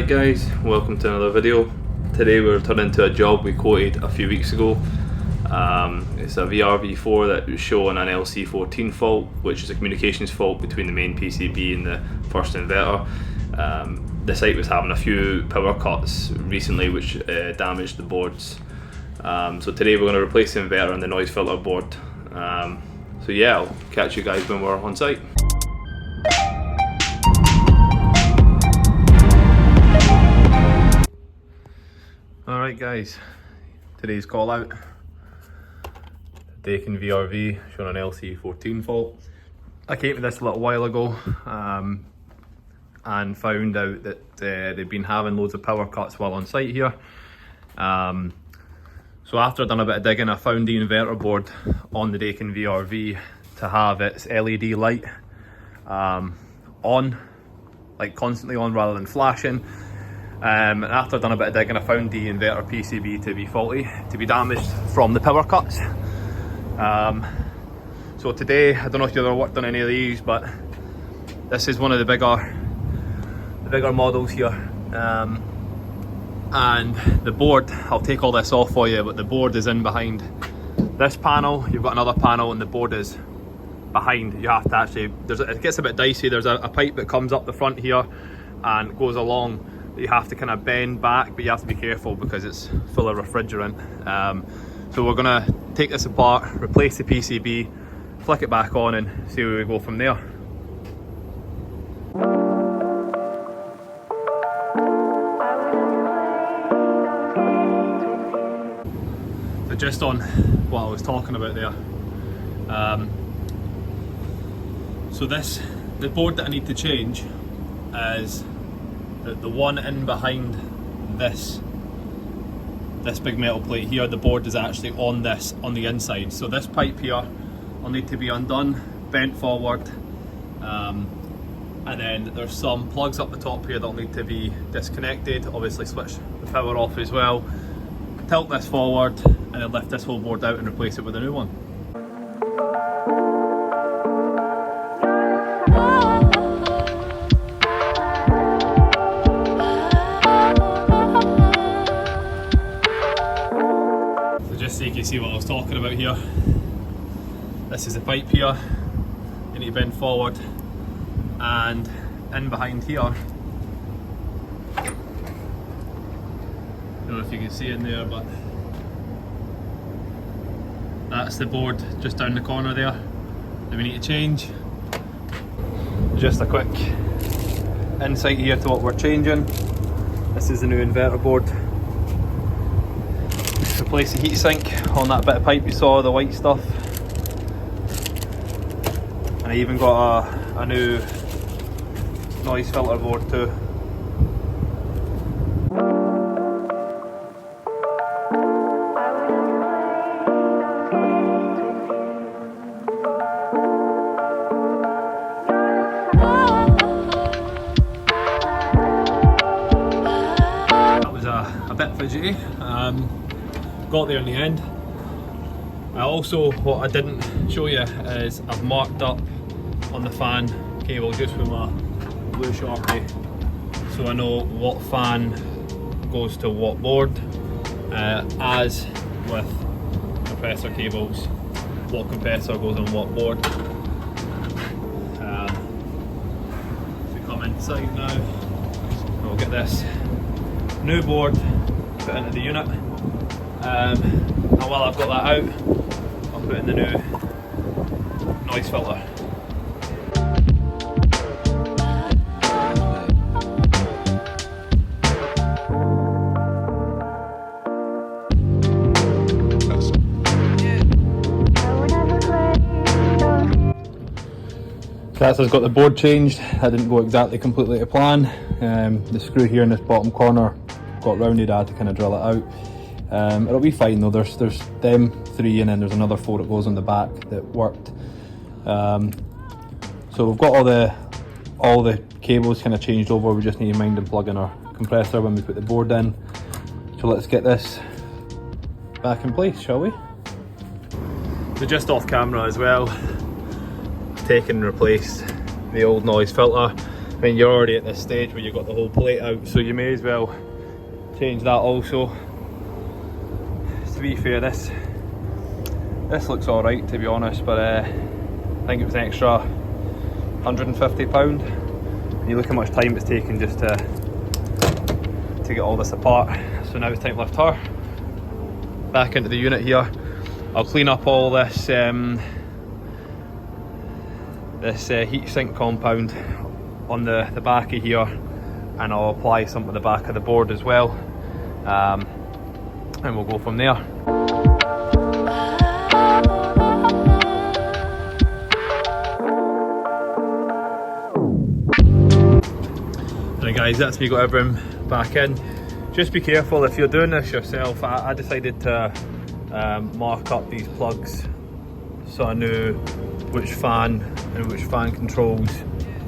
Alright guys, welcome to another video. Today we're returning to a job we quoted a few weeks ago. It's a VRV4 that was showing an LC14 fault, which is a communications fault between the main PCB and the first inverter. The site was having a few power cuts recently which damaged the boards. So today we're going to replace the inverter and the noise filter board. So yeah, I'll catch you guys when we're on site. Alright guys, today's call out. Daikin VRV showing an LC14 fault. I came to this a little while ago and found out that they've been having loads of power cuts while on site here. So after I'd done a bit of digging, I found the inverter board on the Daikin VRV to have its LED light on, like constantly on rather than flashing. And after I'd done a bit of digging, I found the inverter PCB to be faulty, to be damaged from the power cuts. So today, I don't know if you've ever worked on any of these, but this is one of the bigger models here. And the board, I'll take all this off for you, but the board is in behind this panel. You've got another panel and the board is behind. You have to actually, it gets a bit dicey. There's a pipe that comes up the front here and goes along. You have to kind of bend back, but you have to be careful because it's full of refrigerant. So we're gonna take this apart, replace the PCB, flick it back on and see where we go from there. So just on what I was talking about there. So the board that I need to change is the one in behind this big metal plate here. The board is actually on the inside. So this pipe here will need to be undone, bent forward, and then there's some plugs up the top here that'll need to be disconnected. Obviously switch the power off as well. Tilt this forward and then lift this whole board out and replace it with a new one. So you can see what I was talking about here. This is the pipe here. You need to bend forward, and in behind here, I don't know if you can see in there, but that's the board just down the corner there that we need to change. Just a quick insight here to what we're changing. This is the new inverter board. Replace the heatsink on that bit of pipe you saw, the white stuff. And I even got a new noise filter board too. That was a bit fidgety. Got there in the end. What I didn't show you is I've marked up on the fan cable just with my blue Sharpie, so I know what fan goes to what board, as with compressor cables, what compressor goes on what board. So we come inside now, we'll get this new board put into the unit. And while I've got that out, I'll put in the new noise filter. That's got the board changed. That didn't go exactly completely to plan. The screw here in this bottom corner got rounded. I had to kind of drill it out. It'll be fine though. There's them 3 and then there's another 4 that goes on the back that worked. So we've got all the cables kind of changed over. We just need to mind and plug in our compressor when we put the board in. So let's get this back in place, shall we? So just off camera as well, I've taken and replaced the old noise filter. mean, you're already at this stage where you've got the whole plate out, so you may as well change that also. To be fair, this looks alright, to be honest, but I think it was an extra £150. You look how much time it's taken just to get all this apart. So now it's time to lift her back into the unit here. I'll clean up all this heat sink compound on the back of here, and I'll apply some to the back of the board as well, and we'll go from there. Right guys, that's me got everything back in. Just be careful if you're doing this yourself. I decided to mark up these plugs so I knew which fan and which fan controls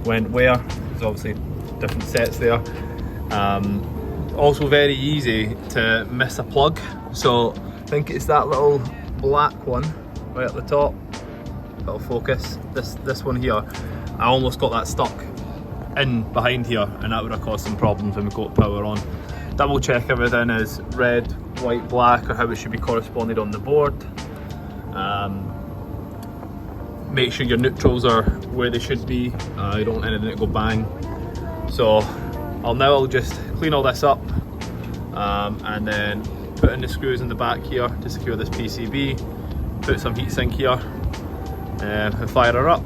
went where. There's obviously different sets there. Also very easy to miss a plug, so I think it's that little black one right at the top. It'll focus. This one here, I almost got that stuck in behind here, and that would have caused some problems when we got power on. Double check everything is red, white, black, or how it should be corresponded on the board. Make sure your neutrals are where they should be. You don't want anything to go bang. So I'll just clean all this up, and then put in the screws in the back here to secure this PCB, put some heatsink here, and fire her up.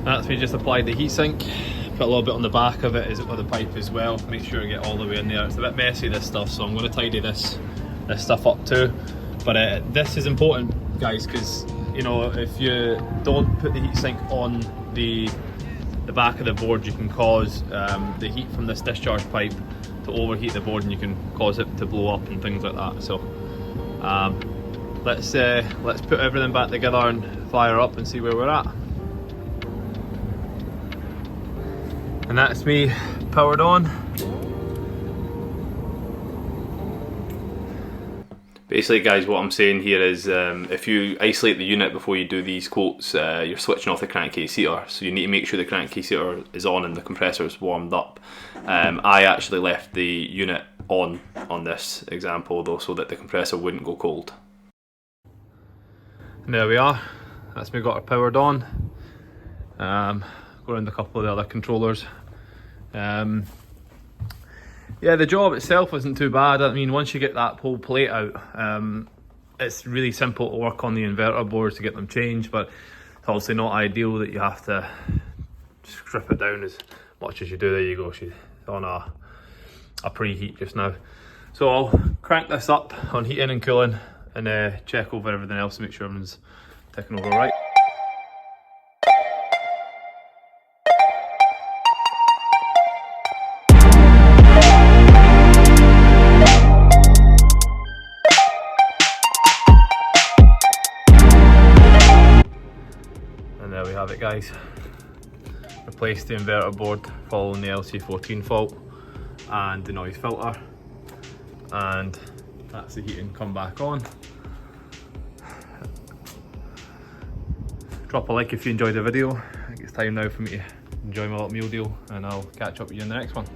That's me just applied the heatsink, put a little bit on the back of it as with the pipe as well, make sure I get all the way in there. It's a bit messy, this stuff, so I'm going to tidy this stuff up too. But this is important, guys, because you know, if you don't put the heatsink on the back of the board, you can cause the heat from this discharge pipe to overheat the board, and you can cause it to blow up and things like that. So let's put everything back together and fire up and see where we're at. And that's me powered on. Basically guys, what I'm saying here is if you isolate the unit before you do these quotes, you're switching off the crankcase heater, so you need to make sure the crankcase heater is on and the compressor is warmed up. I actually left the unit on this example though, so that the compressor wouldn't go cold. And there we are, that's me got her powered on. Go around a couple of the other controllers. Yeah, the job itself isn't too bad. I mean, once you get that whole plate out, it's really simple to work on the inverter boards to get them changed, but it's obviously not ideal that you have to strip it down as much as you do. There you go, she's on a preheat just now. So I'll crank this up on heating and cooling and check over everything else to make sure everything's ticking over right. And there we have it guys, replaced the inverter board following the LC14 fault and the noise filter, and that's the heating come back on. Drop a like if you enjoyed the video. I think it's time now for me to enjoy my little meal deal, and I'll catch up with you in the next one.